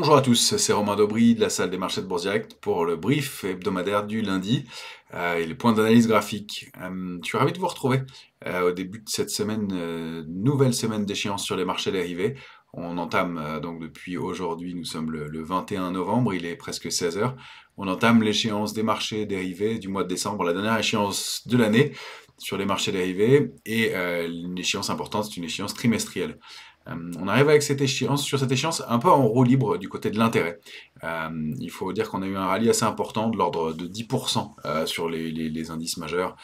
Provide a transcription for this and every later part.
Bonjour à tous, c'est Romain Daubry de la salle des marchés de Bourse Direct pour le brief hebdomadaire du lundi et les points d'analyse graphique. Je suis ravi de vous retrouver au début de cette semaine, nouvelle semaine d'échéance sur les marchés dérivés. On entame donc depuis aujourd'hui, nous sommes le 21 novembre, il est presque 16 heures. On entame l'échéance des marchés dérivés du mois de décembre, la dernière échéance de l'année sur les marchés dérivés et une échéance importante, c'est une échéance trimestrielle. On arrive avec cette échéance, sur cette échéance un peu en roue libre du côté de l'intérêt. Il faut dire qu'on a eu un rallye assez important de l'ordre de 10% sur les indices majeurs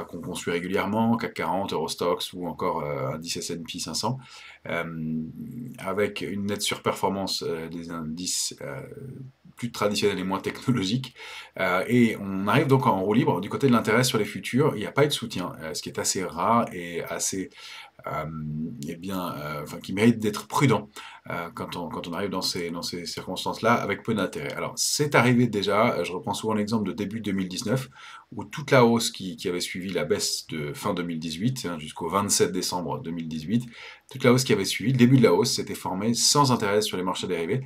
qu'on suit régulièrement, CAC 40, Eurostoxx ou encore indice S&P 500, avec une nette surperformance des indices plus traditionnels et moins technologiques. Et on arrive donc en roue libre du côté de l'intérêt sur les futurs. Il n'y a pas eu de soutien, ce qui est assez rare et assez euh, enfin, qui mérite d'être prudent quand on arrive dans ces circonstances-là avec peu d'intérêt. Alors, c'est arrivé déjà, je reprends souvent l'exemple de début 2019, où toute la hausse qui avait suivi la baisse de fin 2018, jusqu'au 27 décembre 2018, toute la hausse qui avait suivi, le début de la hausse s'était formée sans intérêt sur les marchés dérivés.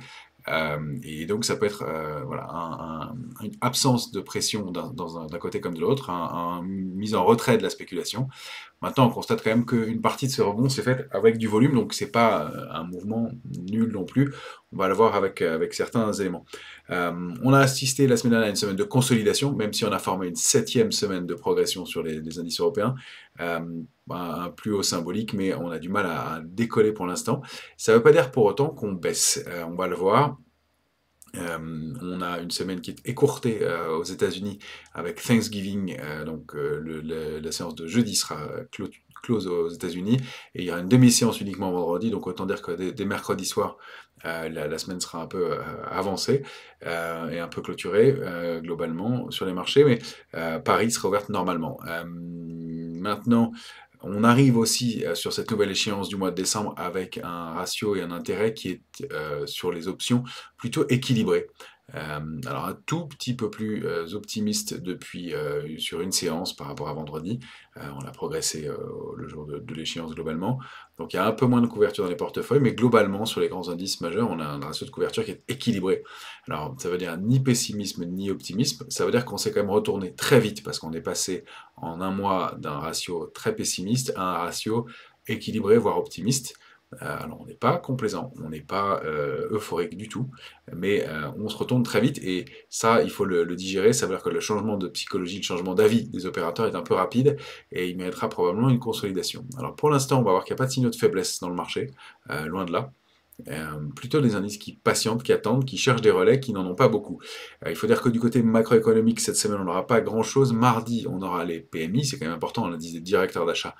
Et donc ça peut être voilà, une absence de pression d'un côté comme de l'autre, une mise en retrait de la spéculation. Maintenant, on constate quand même qu'une partie de ce rebond s'est faite avec du volume, donc c'est pas un mouvement nul non plus. On va le voir avec certains éléments. On a assisté la semaine dernière à une semaine de consolidation, même si on a formé une septième semaine de progression sur les indices européens. Euh, un plus haut symbolique, mais on a du mal à décoller pour l'instant. Ça ne veut pas dire pour autant qu'on baisse. On va le voir. On a une semaine qui est écourtée aux États-Unis avec Thanksgiving, donc la séance de jeudi sera close aux États-Unis et il y aura une demi-séance uniquement vendredi, donc autant dire que dès mercredi soir, la semaine sera un peu avancée et un peu clôturée globalement sur les marchés, mais Paris sera ouverte normalement. Maintenant, on arrive aussi sur cette nouvelle échéance du mois de décembre avec un ratio et un intérêt qui est sur les options plutôt équilibré. Alors un tout petit peu plus optimiste depuis sur une séance par rapport à vendredi. On a progressé le jour de l'échéance globalement. Donc il y a un peu moins de couverture dans les portefeuilles, mais globalement sur les grands indices majeurs, on a un ratio de couverture qui est équilibré. Alors ça veut dire ni pessimisme ni optimisme. Ça veut dire qu'on s'est quand même retourné très vite parce qu'on est passé en un mois d'un ratio très pessimiste à un ratio équilibré, voire optimiste. Alors on n'est pas complaisant, on n'est pas euphorique du tout, mais on se retourne très vite et ça, il faut le digérer. Ça veut dire que le changement de psychologie, le changement d'avis des opérateurs est un peu rapide et il méritera probablement une consolidation. Alors pour l'instant, on va voir qu'il n'y a pas de signaux de faiblesse dans le marché, loin de là. Plutôt des indices qui patientent, qui attendent, qui cherchent des relais, qui n'en ont pas beaucoup. Il faut dire que du côté macroéconomique, cette semaine, on n'aura pas grand-chose. Mardi, on aura les PMI, c'est quand même important, on a dit des directeurs d'achat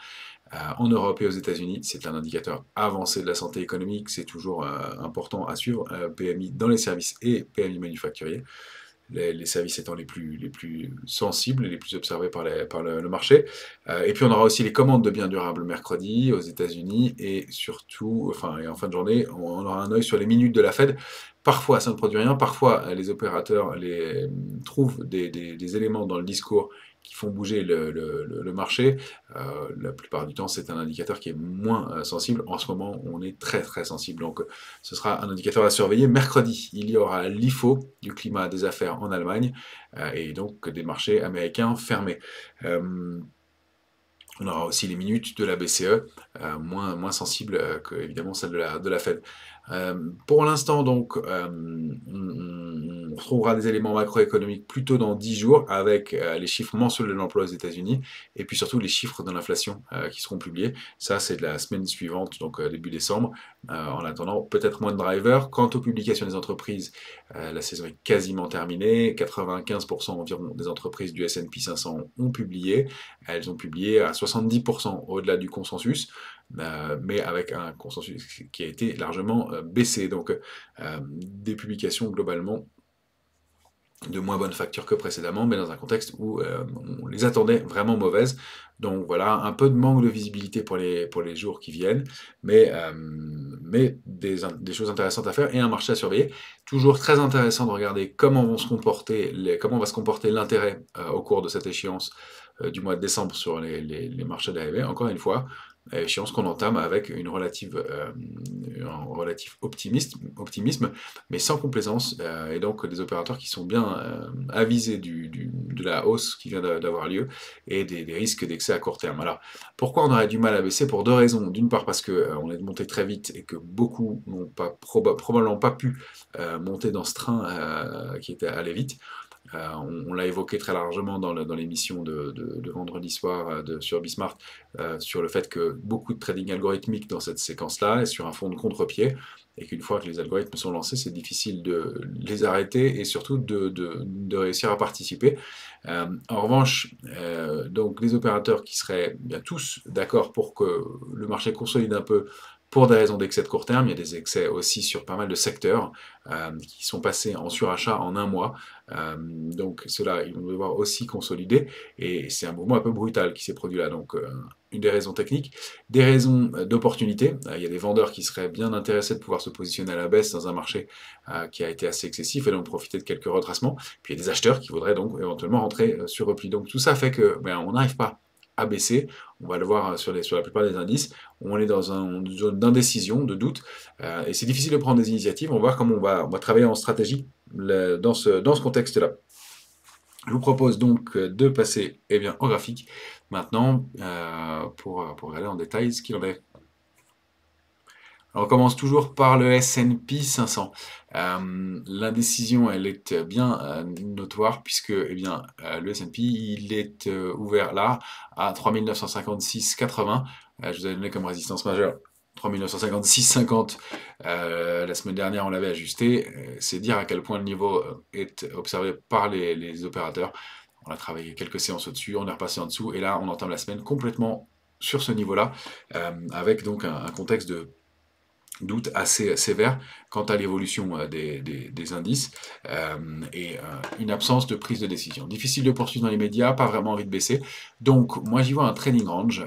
en Europe et aux États-Unis. C'est un indicateur avancé de la santé économique, c'est toujours important à suivre. PMI dans les services et PMI manufacturier. Les services étant les plus sensibles et les plus observés par le marché. Et puis on aura aussi les commandes de biens durables mercredi aux États-Unis et surtout, enfin, et en fin de journée, on aura un œil sur les minutes de la Fed. Parfois ça ne produit rien, parfois les opérateurs trouvent des éléments dans le discours qui font bouger le marché. La plupart du temps, c'est un indicateur qui est moins sensible. En ce moment, on est très très sensible. Donc, ce sera un indicateur à surveiller. Mercredi, il y aura l'IFO du climat des affaires en Allemagne et donc des marchés américains fermés. On aura aussi les minutes de la BCE, moins sensibles que évidemment celles de la Fed. Pour l'instant, donc, on retrouvera des éléments macroéconomiques plutôt dans 10 jours avec les chiffres mensuels de l'emploi aux États-Unis et puis surtout les chiffres de l'inflation qui seront publiés. Ça, c'est de la semaine suivante, donc début décembre. En attendant, peut-être moins de drivers. Quant aux publications des entreprises, la saison est quasiment terminée. 95% environ des entreprises du S&P 500 ont publié. Elles ont publié à 70% au-delà du consensus, mais avec un consensus qui a été largement baissé. Donc des publications globalement de moins bonne facture que précédemment, mais dans un contexte où on les attendait vraiment mauvaises. Donc voilà, un peu de manque de visibilité pour les jours qui viennent, mais des choses intéressantes à faire et un marché à surveiller. Toujours très intéressant de regarder comment comment va se comporter l'intérêt au cours de cette échéance du mois de décembre sur les marchés dérivés. Encore une fois, échéance qu'on entame avec un relatif optimisme, mais sans complaisance, et donc des opérateurs qui sont bien avisés de la hausse qui vient d'avoir lieu et des risques d'excès à court terme. Alors, pourquoi on aurait du mal à baisser? Pour deux raisons. D'une part parce que on est monté très vite et que beaucoup n'ont pas probablement pas pu monter dans ce train qui était allé vite. On l'a évoqué très largement dans l'émission de vendredi soir sur Bismart, sur le fait que beaucoup de trading algorithmique dans cette séquence-là est sur un fond de contre-pied, et qu'une fois que les algorithmes sont lancés, c'est difficile de les arrêter et surtout de réussir à participer. En revanche, donc les opérateurs qui seraient bien tous d'accord pour que le marché consolide un peu pour des raisons d'excès de court terme, il y a des excès aussi sur pas mal de secteurs qui sont passés en surachat en un mois. Donc ceux-là, ils vont devoir aussi consolider, et c'est un mouvement un peu brutal qui s'est produit là. Donc une des raisons techniques, des raisons d'opportunité. Il y a des vendeurs qui seraient bien intéressés de pouvoir se positionner à la baisse dans un marché qui a été assez excessif et donc profiter de quelques retracements. Puis il y a des acheteurs qui voudraient donc éventuellement rentrer sur repli. Donc tout ça fait que on n'arrive pas à baisser. On va le voir sur la plupart des indices. On est dans une zone d'indécision, de doute, et c'est difficile de prendre des initiatives. On va voir comment on va travailler en stratégie dans ce contexte-là. Je vous propose donc de passer en graphique maintenant pour regarder en détail ce qu'il en est. Alors, on commence toujours par le S&P 500. L'indécision, elle est bien notoire puisque le S&P, il est ouvert là à 3956,80. Je vous ai donné comme résistance majeure 3956,50. La semaine dernière, on l'avait ajusté. C'est dire à quel point le niveau est observé par les opérateurs. On a travaillé quelques séances au-dessus, on est repassé en dessous, et là, on entame la semaine complètement sur ce niveau-là, avec donc un contexte de doute assez sévère quant à l'évolution des indices, et une absence de prise de décision. Difficile de poursuivre dans les médias, pas vraiment envie de baisser. Donc moi j'y vois un trading range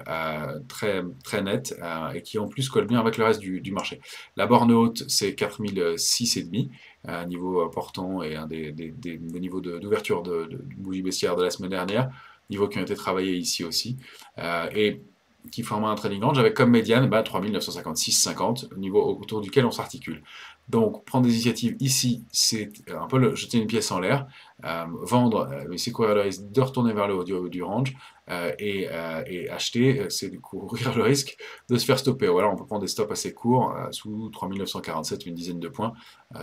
très, très net, et qui en plus colle bien avec le reste du marché. La borne haute c'est 4006,5, un niveau important et un des niveaux d'ouverture de bougie baissière de la semaine dernière, niveaux qui ont été travaillés ici aussi. Et qui forme un trading range avec comme médiane 3956,50, niveau autour duquel on s'articule. Donc prendre des initiatives ici, c'est un peu jeter une pièce en l'air, vendre, c'est courir le risque de retourner vers le haut du range, et acheter, c'est courir le risque de se faire stopper. Voilà, on peut prendre des stops assez courts, sous 3947, une dizaine de points,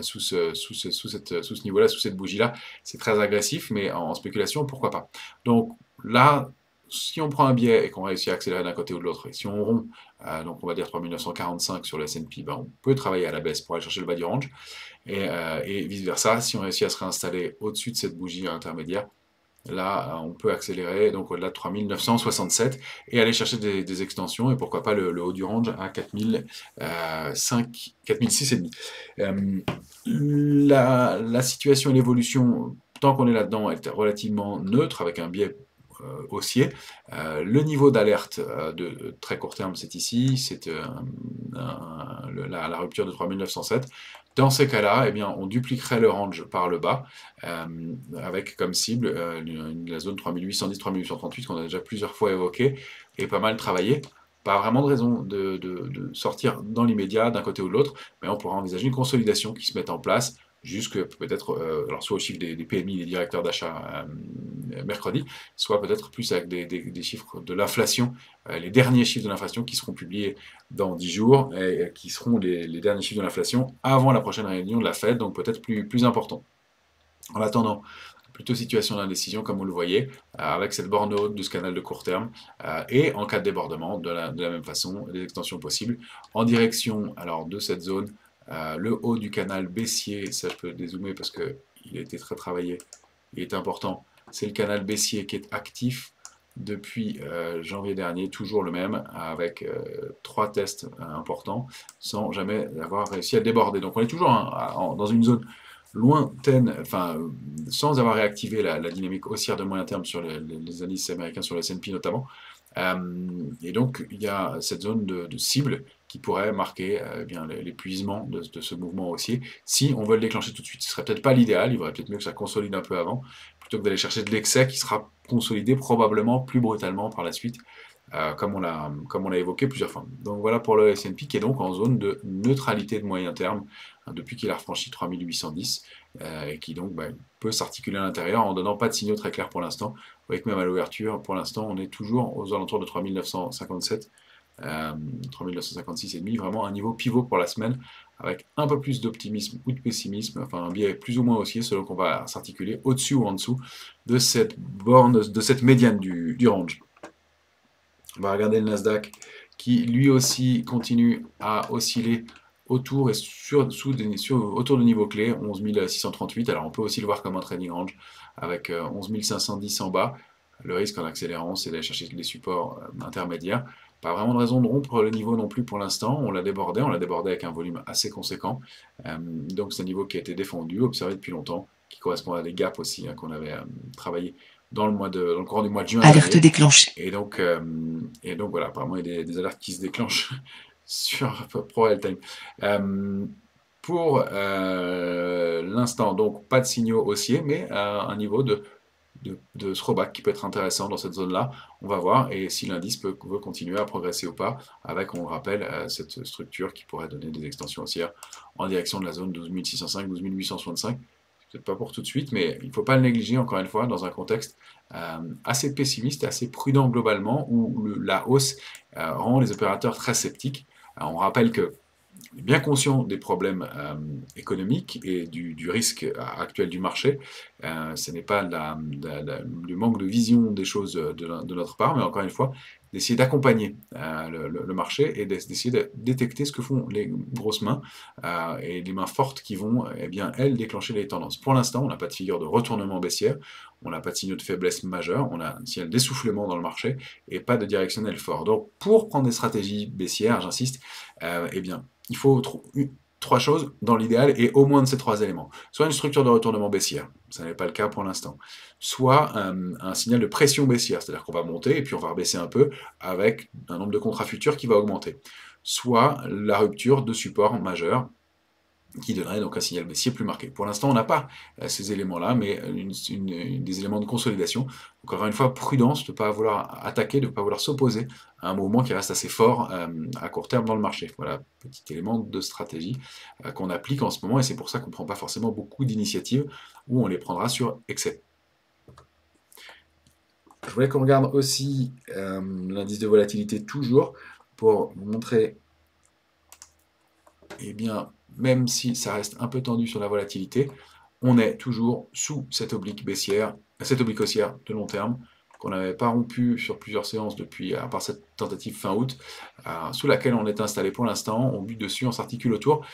sous ce niveau-là, sous cette bougie-là. C'est très agressif, mais en spéculation, pourquoi pas. Donc là, si on prend un biais et qu'on réussit à accélérer d'un côté ou de l'autre, et si on rompt, donc on va dire 3945 sur le S&P, on peut travailler à la baisse pour aller chercher le bas du range, et vice-versa, si on réussit à se réinstaller au-dessus de cette bougie intermédiaire, là on peut accélérer donc au-delà de 3967 et aller chercher des extensions, et pourquoi pas le haut du range à 4006,5. La situation et l'évolution, tant qu'on est là-dedans, est relativement neutre, avec un biais haussier. Le niveau d'alerte de très court terme, c'est ici, c'est la rupture de 3907. Dans ces cas-là, on dupliquerait le range par le bas, avec comme cible la zone 3810-3838 qu'on a déjà plusieurs fois évoquée et pas mal travaillé. Pas vraiment de raison de sortir dans l'immédiat d'un côté ou de l'autre, mais on pourra envisager une consolidation qui se mette en place jusque peut-être, alors soit au chiffre des PMI, des directeurs d'achat mercredi, soit peut-être plus avec des chiffres de l'inflation, les derniers chiffres de l'inflation qui seront publiés dans 10 jours, et qui seront les derniers chiffres de l'inflation avant la prochaine réunion de la Fed, donc peut-être plus important. En attendant, plutôt situation d'indécision comme vous le voyez, avec cette borne haute de ce canal de court terme, et en cas de débordement, de la même façon, des extensions possibles, en direction alors de cette zone, le haut du canal baissier, ça je peux dézoomer parce qu'il a été très travaillé, il est important, c'est le canal baissier qui est actif depuis janvier dernier, toujours le même, avec 3 tests importants, sans jamais avoir réussi à déborder. Donc on est toujours dans une zone lointaine, enfin, sans avoir réactivé la dynamique haussière de moyen terme sur les indices américains, sur le S&P notamment. Et donc, il y a cette zone de cible qui pourrait marquer l'épuisement de ce mouvement haussier. Si on veut le déclencher tout de suite, ce serait peut-être pas l'idéal, il vaudrait peut-être mieux que ça consolide un peu avant, plutôt que d'aller chercher de l'excès qui sera consolidé probablement plus brutalement par la suite, comme on l'a évoqué plusieurs fois. Donc voilà pour le S&P qui est donc en zone de neutralité de moyen terme depuis qu'il a refranchi 3810 et qui donc peut s'articuler à l'intérieur en donnant pas de signaux très clairs pour l'instant. Vous voyez que même à l'ouverture, pour l'instant, on est toujours aux alentours de 3957. 3956,5, vraiment un niveau pivot pour la semaine, avec un peu plus d'optimisme ou de pessimisme, enfin un biais plus ou moins haussier selon qu'on va s'articuler au-dessus ou en dessous de cette borne, de cette médiane du range. On va regarder le Nasdaq qui lui aussi continue à osciller autour et autour de niveaux clés, 11 638. Alors on peut aussi le voir comme un trading range avec 11 510 en bas. Le risque en accélérant, c'est d'aller chercher les supports intermédiaires. Pas vraiment de raison de rompre le niveau non plus pour l'instant. On l'a débordé avec un volume assez conséquent. Donc c'est un niveau qui a été défendu, observé depuis longtemps, qui correspond à des gaps aussi qu'on avait travaillé dans le courant du mois de juin Alerte dernier. déclenchée. Et donc voilà, apparemment il y a des alertes qui se déclenchent sur ProRealTime. Pour l'instant, donc pas de signaux haussiers, mais un niveau de throwback qui peut être intéressant dans cette zone-là. On va voir, et si l'indice veut continuer à progresser ou pas, avec, on le rappelle, cette structure qui pourrait donner des extensions haussières en direction de la zone 12 605, 12 865. Peut-être pas pour tout de suite, mais il ne faut pas le négliger, encore une fois, dans un contexte assez pessimiste et assez prudent globalement, où la hausse rend les opérateurs très sceptiques. Alors, on rappelle que bien conscient des problèmes économiques et du risque actuel du marché. Ce n'est pas du manque de vision des choses de notre part, mais encore une fois, d'essayer d'accompagner le marché et d'essayer de détecter ce que font les grosses mains et les mains fortes qui vont, eh bien, elles, déclencher les tendances. Pour l'instant, on n'a pas de figure de retournement baissière, on n'a pas de signaux de faiblesse majeure, on a un signal d'essoufflement dans le marché et pas de directionnel fort. Donc, pour prendre des stratégies baissières, j'insiste, eh bien, il faut trois choses dans l'idéal et au moins de ces trois éléments. Soit une structure de retournement baissière, ça n'est pas le cas pour l'instant. Soit un signal de pression baissière, c'est-à-dire qu'on va monter et puis on va rebaisser un peu avec un nombre de contrats futurs qui va augmenter. Soit la rupture de support majeur qui donnerait donc un signal baissier plus marqué. Pour l'instant, on n'a pas ces éléments-là, mais des éléments de consolidation. Encore une fois, prudence de ne pas vouloir attaquer, de ne pas vouloir s'opposer à un mouvement qui reste assez fort à court terme dans le marché. Voilà, petit élément de stratégie qu'on applique en ce moment, et c'est pour ça qu'on ne prend pas forcément beaucoup d'initiatives, ou on les prendra sur excès. Je voulais qu'on regarde aussi l'indice de volatilité toujours, pour vous montrer, eh bien, même si ça reste un peu tendu sur la volatilité, on est toujours sous cette oblique baissière, cette oblique haussière de long terme, qu'on n'avait pas rompu sur plusieurs séances depuis, à part cette tentative fin août, sous laquelle on est installé pour l'instant, on bute dessus, on s'articule autour.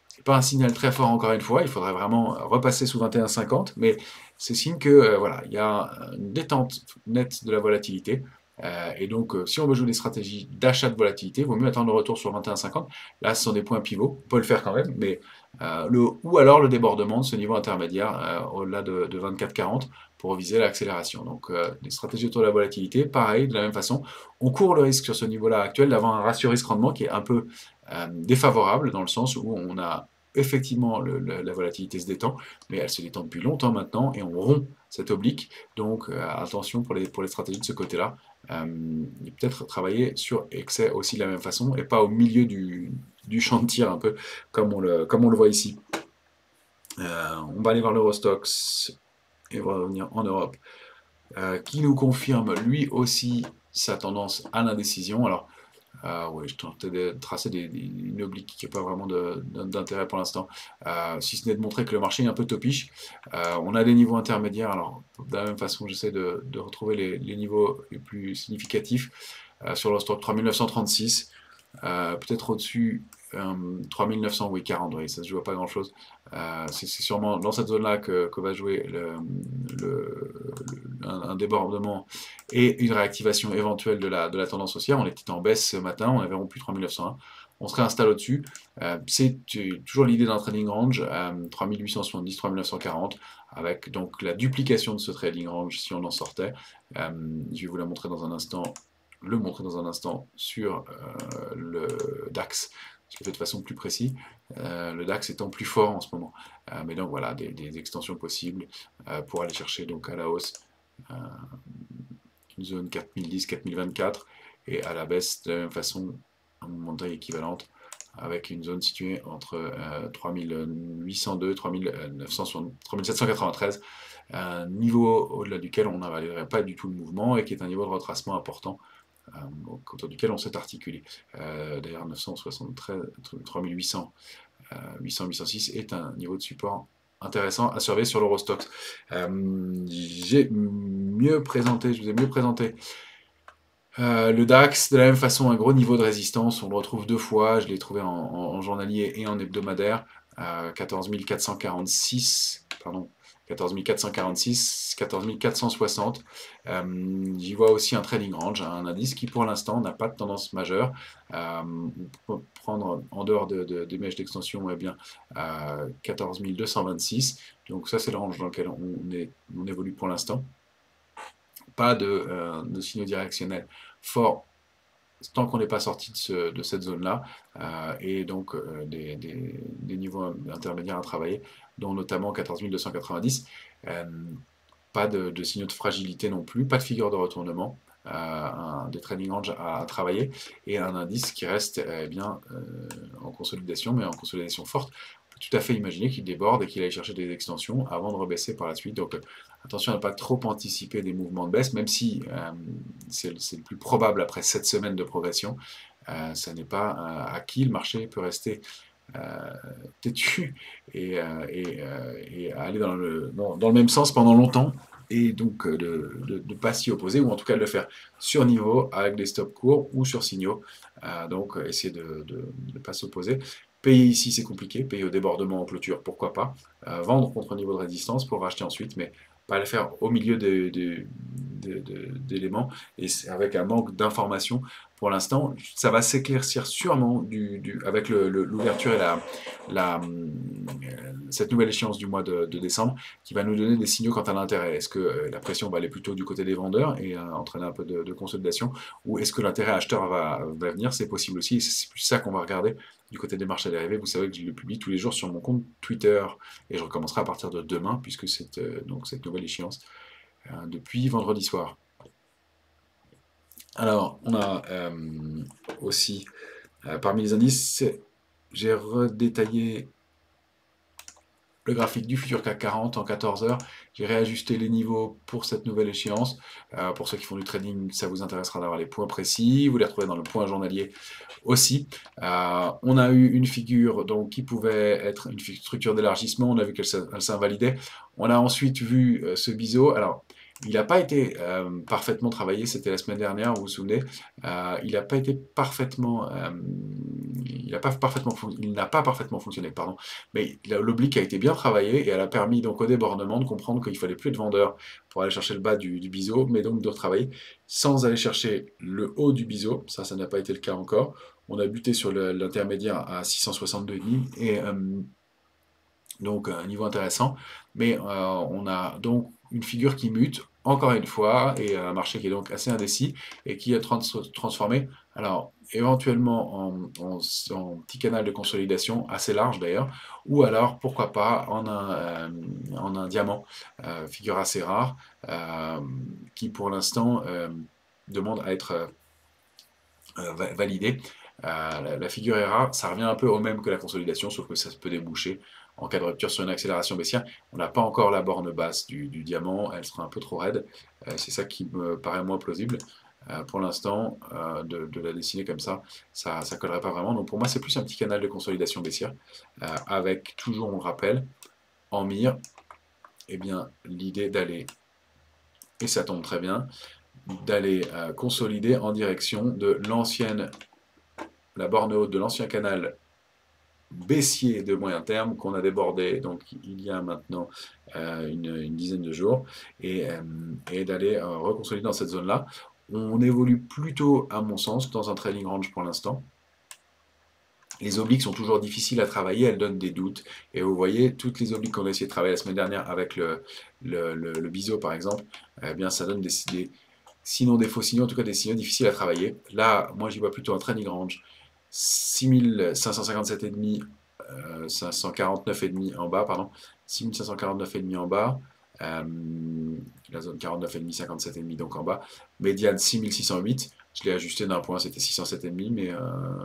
C'est pas un signal très fort encore une fois, il faudrait vraiment repasser sous 21,50, mais c'est signe que voilà, il y a une détente nette de la volatilité. Et donc, si on veut jouer des stratégies d'achat de volatilité, il vaut mieux attendre le retour sur 21,50. Là, ce sont des points pivots, on peut le faire quand même, mais ou alors le débordement de ce niveau intermédiaire au-delà de 24,40 pour viser l'accélération. Donc, des stratégies autour de la volatilité, pareil, de la même façon, on court le risque sur ce niveau-là actuel d'avoir un ratio risque-rendement qui est un peu défavorable dans le sens où on a effectivement la volatilité se détend, mais elle se détend depuis longtemps maintenant et on rompt cette oblique. Donc attention pour les stratégies de ce côté-là. Et peut-être travailler sur excès aussi de la même façon et pas au milieu du champ de tir un peu comme on le voit ici. On va aller voir l'Eurostoxx et on va revenir en Europe qui nous confirme lui aussi sa tendance à l'indécision. Alors oui, je tentais de tracer une oblique qui n'a pas vraiment d'intérêt pour l'instant, si ce n'est de montrer que le marché est un peu topiche. On a des niveaux intermédiaires, alors de la même façon j'essaie de retrouver les niveaux les plus significatifs sur le stock 3936, peut-être au-dessus 3900, oui 40, oui, ça se joue à pas grand-chose. C'est sûrement dans cette zone-là que va jouer un débordement et une réactivation éventuelle de la tendance haussière. On était en baisse ce matin, on avait rompu 3901. On se réinstalle au-dessus. C'est toujours l'idée d'un trading range, 3870, 3940, avec donc la duplication de ce trading range si on en sortait. Je vais vous la montrer dans un instant, sur le DAX, je le fais de façon plus précise, le DAX étant plus fort en ce moment. Mais donc voilà, des extensions possibles pour aller chercher donc à la hausse une zone 4010, 4024 et à la baisse de la même façon, un mouvement de taille équivalente, avec une zone située entre 3802, 3793, un niveau au-delà duquel on n'invaliderait pas du tout le mouvement et qui est un niveau de retracement important autour duquel on s'est articulé. D'ailleurs, 973, 3800, 800, 806 est un niveau de support intéressant à surveiller sur l'Eurostoxx. Je vous ai mieux présenté le DAX, de la même façon, un gros niveau de résistance, on le retrouve deux fois, je l'ai trouvé en journalier et en hebdomadaire, 14 446, pardon, 14 446, 14 460. J'y vois aussi un trading range, un indice qui pour l'instant n'a pas de tendance majeure. On peut prendre en dehors des mèches d'extension, eh bien, 14 226. Donc ça c'est le range dans lequel on évolue pour l'instant. Pas de signaux directionnels forts tant qu'on n'est pas sorti de cette zone-là, et donc des niveaux intermédiaires à travailler, dont notamment 14 290. Pas de signaux de fragilité non plus, pas de figure de retournement, des trading ranges à travailler, et un indice qui reste bien en consolidation, mais en consolidation forte. On peut tout à fait imaginer qu'il déborde et qu'il aille chercher des extensions avant de rebaisser par la suite. Donc attention à ne pas trop anticiper des mouvements de baisse, même si c'est le plus probable après 7 semaines de progression. Ça n'est pas acquis, le marché peut rester têtu et aller dans le même sens pendant longtemps, et donc de ne pas s'y opposer, ou en tout cas de le faire sur niveau avec des stops courts ou sur signaux. Donc essayer de ne pas s'opposer. Payer ici c'est compliqué, payer au débordement en clôture pourquoi pas, vendre contre niveau de résistance pour racheter ensuite, mais pas le faire au milieu d'éléments et avec un manque d'informations. Pour l'instant, ça va s'éclaircir sûrement avec l'ouverture et cette nouvelle échéance du mois de décembre, qui va nous donner des signaux quant à l'intérêt. Est-ce que la pression va aller plutôt du côté des vendeurs et entraîner un peu de consolidation, ou est-ce que l'intérêt acheteur va venir? C'est possible aussi, et c'est plus ça qu'on va regarder du côté des marchés dérivés. Vous savez que je le publie tous les jours sur mon compte Twitter, et je recommencerai à partir de demain, puisque c'est donc cette nouvelle échéance depuis vendredi soir. Alors, on a aussi, parmi les indices, j'ai redétaillé le graphique du futur CAC 40 en 14 heures. J'ai réajusté les niveaux pour cette nouvelle échéance. Pour ceux qui font du trading, ça vous intéressera d'avoir les points précis. Vous les retrouvez dans le point journalier aussi. On a eu une figure donc, qui pouvait être une structure d'élargissement. On a vu qu'elle s'invalidait. On a ensuite vu ce biseau. Alors, il n'a pas été parfaitement travaillé, c'était la semaine dernière, vous vous souvenez. Il n'a pas été parfaitement, il n'a pas parfaitement fonctionné, pardon. Mais l'oblique a été bien travaillé, et elle a permis donc au débordement de comprendre qu'il fallait plus de vendeurs pour aller chercher le bas du biseau, mais donc de retravailler sans aller chercher le haut du biseau. Ça n'a pas été le cas encore. On a buté sur l'intermédiaire à 662,5 et donc un niveau intéressant, mais on a donc une figure qui mute encore une fois, et un marché qui est donc assez indécis et qui est transformé, alors éventuellement en petit canal de consolidation assez large d'ailleurs, ou alors pourquoi pas en un diamant, figure assez rare, qui pour l'instant demande à être validée. La figure est rare, ça revient un peu au même que la consolidation, sauf que ça peut déboucher en cas de rupture sur une accélération baissière. On n'a pas encore la borne basse du diamant, elle sera un peu trop raide. C'est ça qui me paraît moins plausible. Pour l'instant, de la dessiner comme ça ne collerait pas vraiment. Donc pour moi, c'est plus un petit canal de consolidation baissière, avec toujours, on le rappelle, en mire, eh bien, l'idée d'aller, et ça tombe très bien, d'aller consolider en direction de la borne haute de l'ancien canal baissier de moyen terme qu'on a débordé donc il y a maintenant une dizaine de jours, et d'aller reconsolider dans cette zone-là. On évolue plutôt, à mon sens, dans un trading range pour l'instant. Les obliques sont toujours difficiles à travailler, elles donnent des doutes. Et vous voyez, toutes les obliques qu'on a essayé de travailler la semaine dernière avec le biseau par exemple, eh bien ça donne sinon des faux signaux, en tout cas des signaux difficiles à travailler. Là, moi j'y vois plutôt un trading range 6557,5, 549,5 en bas, pardon, 6549,5 en bas, la zone 49,5, 57,5 donc en bas, médiane 6608, Je l'ai ajusté d'un point, c'était 607,5, mais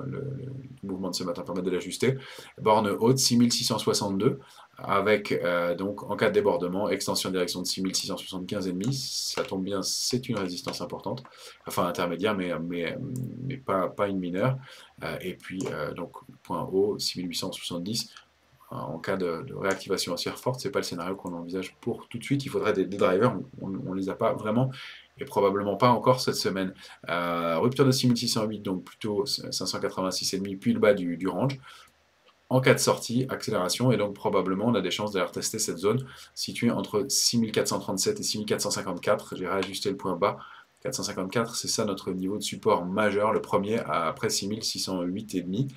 le mouvement de ce matin permet de l'ajuster. Borne haute, 6662, avec donc en cas de débordement, extension direction de 6675,5. Ça tombe bien, c'est une résistance importante, enfin intermédiaire, mais pas une mineure. Et puis, donc, point haut, 6870. En cas de réactivation haussière forte, c'est pas le scénario qu'on envisage pour tout de suite. Il faudrait des drivers, on ne les a pas vraiment, et probablement pas encore cette semaine. Rupture de 6608, donc plutôt 586,5, puis le bas du range. En cas de sortie, accélération, et donc probablement on a des chances d'aller tester cette zone située entre 6437 et 6454. J'ai réajusté le point bas. 454, c'est ça notre niveau de support majeur, le premier après 6608,5,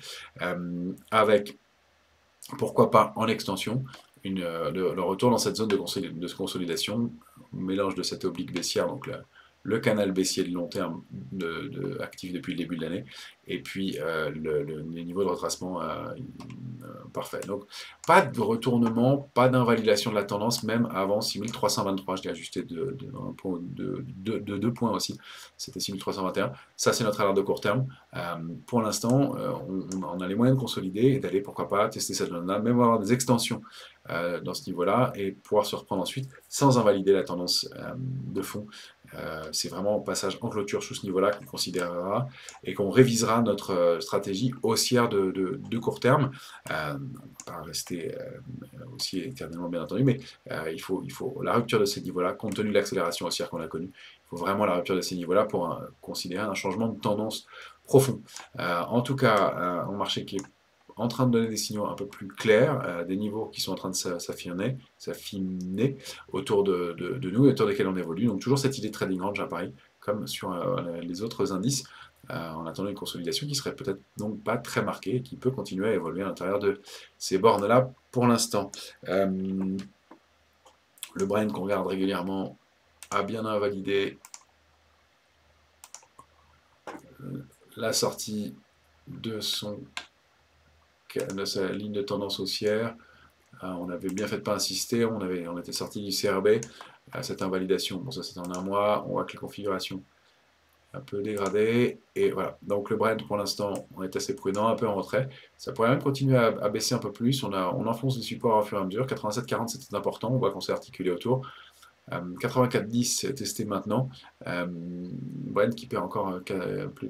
avec pourquoi pas en extension, le retour dans cette zone de consolidation, mélange de cette oblique baissière, donc le canal baissier de long terme actif depuis le début de l'année, et puis les niveaux de retracement parfait. Donc pas de retournement, pas d'invalidation de la tendance, même avant 6323, je l'ai ajusté de 2 points aussi, c'était 6321. Ça c'est notre alerte de court terme. Pour l'instant, on a les moyens de consolider et d'aller, pourquoi pas, tester cette zone-là, même avoir des extensions dans ce niveau-là et pouvoir se reprendre ensuite sans invalider la tendance de fond. C'est vraiment au passage en clôture sous ce niveau-là qu'on considérera et qu'on révisera notre stratégie haussière de court terme. On ne va pas rester haussier éternellement, bien entendu, mais il faut la rupture de ces niveaux-là, compte tenu de l'accélération haussière qu'on a connue. Il faut vraiment la rupture de ces niveaux-là pour considérer un changement de tendance profond. En tout cas, un marché qui est en train de donner des signaux un peu plus clairs, des niveaux qui sont en train de s'affiner autour de nous et autour desquels on évolue. Donc toujours cette idée de trading range à Paris, comme sur les autres indices, en attendant une consolidation qui serait peut-être donc pas très marquée et qui peut continuer à évoluer à l'intérieur de ces bornes-là pour l'instant. Le Brent qu'on regarde régulièrement a bien invalidé la sortie de sa ligne de tendance haussière. On avait bien fait de ne pas insister, on était sorti du CRB. Cette invalidation, bon ça c'était en un mois, on voit que les configurations un peu dégradées, et voilà. Donc le Brent pour l'instant, on est assez prudent, un peu en retrait. Ça pourrait même continuer à baisser un peu plus, on enfonce les supports au fur et à mesure. 87,40 c'était important, on voit qu'on s'est articulé autour. 84,10 testé maintenant. Brent qui perd encore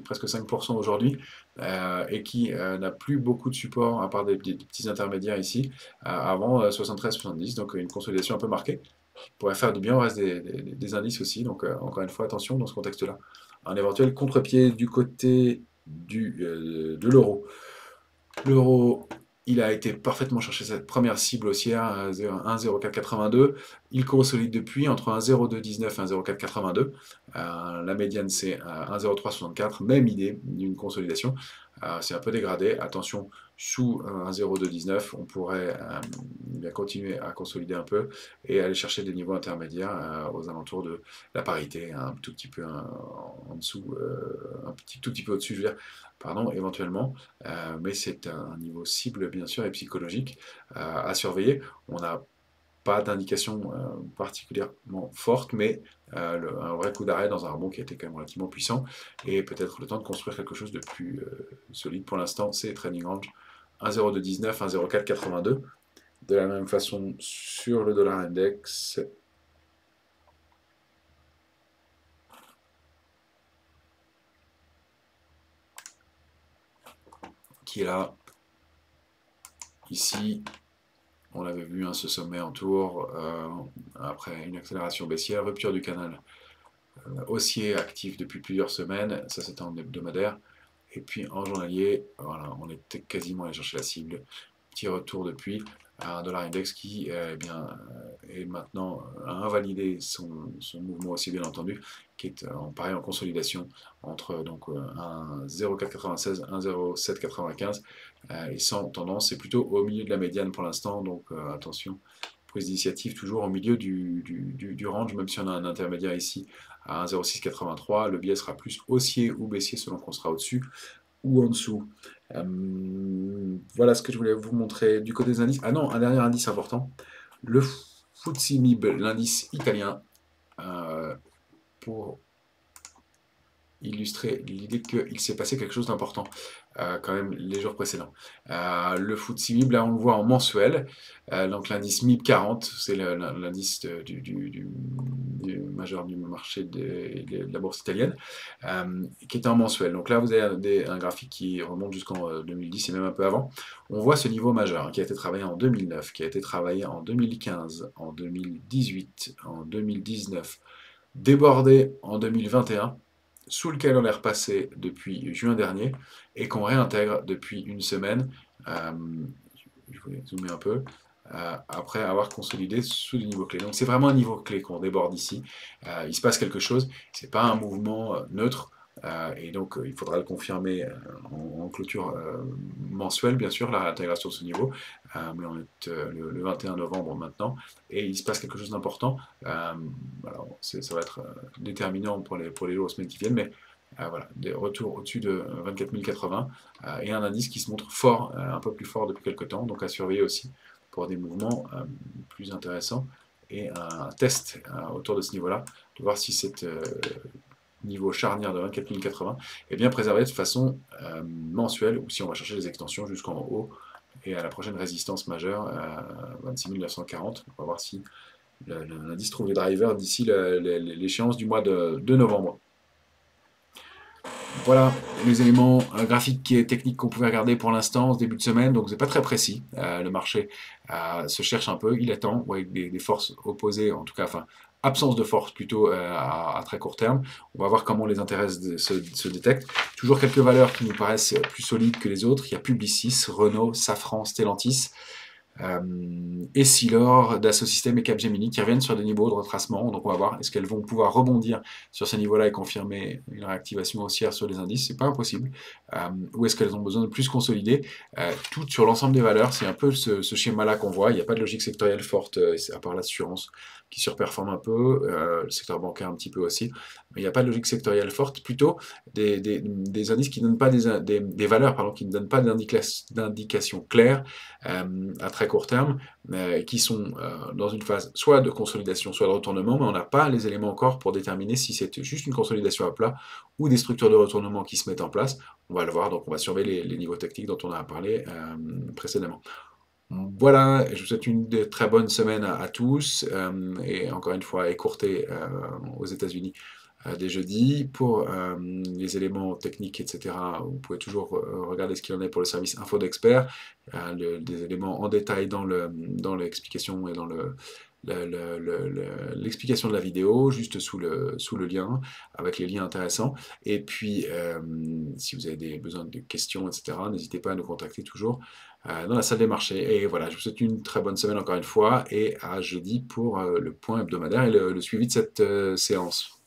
presque 5% aujourd'hui et qui n'a plus beaucoup de support à part des petits intermédiaires ici avant 73,70, donc une consolidation un peu marquée qui pourrait faire du bien au reste des indices aussi. Donc encore une fois, attention dans ce contexte-là. Un éventuel contre-pied du côté de l'euro. L'euro, il a été parfaitement chercher cette première cible haussière, 1,0482. Il consolide depuis entre 1,0219 et 1,0482. La médiane, c'est 1,0364. Même idée d'une consolidation. C'est un peu dégradé. Attention, sous 1,0219, on pourrait continuer à consolider un peu et aller chercher des niveaux intermédiaires aux alentours de la parité, un tout petit peu en dessous, tout petit peu au-dessus, je veux dire, pardon, éventuellement. Mais c'est un niveau cible, bien sûr, et psychologique à surveiller. On n'a pas d'indication particulièrement forte, mais un vrai coup d'arrêt dans un rebond qui a été quand même relativement puissant, et peut-être le temps de construire quelque chose de plus solide. Pour l'instant, c'est trading range 1,0219, 1,0482. De la même façon, sur le dollar index, qui est là, ici. On l'avait vu, ce sommet en tour, après une accélération baissière, rupture du canal haussier actif depuis plusieurs semaines, ça c'était en hebdomadaire, et puis en journalier, voilà, on était quasiment allé chercher la cible, petit retour depuis, un dollar index qui est maintenant a invalidé son mouvement aussi, bien entendu, qui est pareil en consolidation entre donc un 0,496, 1,0795 et sans tendance. C'est plutôt au milieu de la médiane pour l'instant, donc attention, prise d'initiative toujours au milieu du range, même si on a un intermédiaire ici à 1,0683, le biais sera plus haussier ou baissier selon qu'on sera au-dessus ou en dessous. Voilà ce que je voulais vous montrer du côté des indices. Ah non, un dernier indice important, le FTSE 1000, l'indice italien, pour... illustrer l'idée qu'il s'est passé quelque chose d'important quand même les jours précédents. Le FTSE MIB, là on le voit en mensuel, donc l'indice MIB 40, c'est l'indice du majeur du marché de la bourse italienne, qui est en mensuel. Donc là vous avez un graphique qui remonte jusqu'en 2010 et même un peu avant. On voit ce niveau majeur qui a été travaillé en 2009, qui a été travaillé en 2015, en 2018, en 2019, débordé en 2021, sous lequel on est repassé depuis juin dernier et qu'on réintègre depuis une semaine. Euh, je vais zoomer un peu. Après avoir consolidé sous des niveaux clés. Donc c'est vraiment un niveau clé qu'on déborde ici. Il se passe quelque chose. C'est pas un mouvement neutre. Et donc il faudra le confirmer en clôture mensuelle, bien sûr, la réintégration de ce niveau. Mais on est le 21 novembre maintenant. Et il se passe quelque chose d'important. Alors, ça va être déterminant pour les jours et semaines qui viennent. Mais voilà, des retours au-dessus de 24 080 et un indice qui se montre fort, un peu plus fort depuis quelques temps, donc à surveiller aussi pour des mouvements plus intéressants et un test autour de ce niveau-là, de voir si cet niveau charnière de 24 080 est bien préservé de façon mensuelle ou si on va chercher les extensions jusqu'en haut et à la prochaine résistance majeure, 26 940. On va voir si l'indice trouve les drivers d'ici l'échéance du mois de novembre. Voilà les éléments graphiques et techniques qu'on pouvait regarder pour l'instant en ce début de semaine. Donc c'est pas très précis. Le marché se cherche un peu, il attend, ouais, avec des forces opposées, en tout cas, enfin absence de force plutôt à très court terme. On va voir comment les intérêts se détectent. Toujours quelques valeurs qui nous paraissent plus solides que les autres. Il y a Publicis, Renault, Safran, Stellantis. Essilor, Dassault Systèmes et Capgemini qui reviennent sur des niveaux de retracement. Donc on va voir est-ce qu'elles vont pouvoir rebondir sur ces niveaux-là et confirmer une réactivation haussière sur les indices. C'est pas impossible. Ou est-ce qu'elles ont besoin de plus consolider toutes sur l'ensemble des valeurs. C'est un peu ce schéma-là qu'on voit. Il n'y a pas de logique sectorielle forte, à part l'assurance qui surperforme un peu, le secteur bancaire un petit peu aussi. Mais il n'y a pas de logique sectorielle forte. Plutôt des indices qui ne donnent pas des valeurs, pardon, qui ne donnent pas d'indications claires à très court terme, qui sont dans une phase soit de consolidation, soit de retournement, mais on n'a pas les éléments encore pour déterminer si c'est juste une consolidation à plat ou des structures de retournement qui se mettent en place. On va le voir, donc on va surveiller les niveaux techniques dont on a parlé précédemment. Voilà, je vous souhaite une très bonne semaine à tous, et encore une fois écourtée aux États-Unis des jeudis. Pour les éléments techniques, etc., vous pouvez toujours regarder ce qu'il en est pour le service Info d'Expert, des éléments en détail dans l'explication et dans l'explication de la vidéo, juste sous le lien, avec les liens intéressants. Et puis, si vous avez besoin de questions, etc., n'hésitez pas à nous contacter toujours dans la salle des marchés. Et voilà, je vous souhaite une très bonne semaine encore une fois, et à jeudi pour le point hebdomadaire et le suivi de cette séance.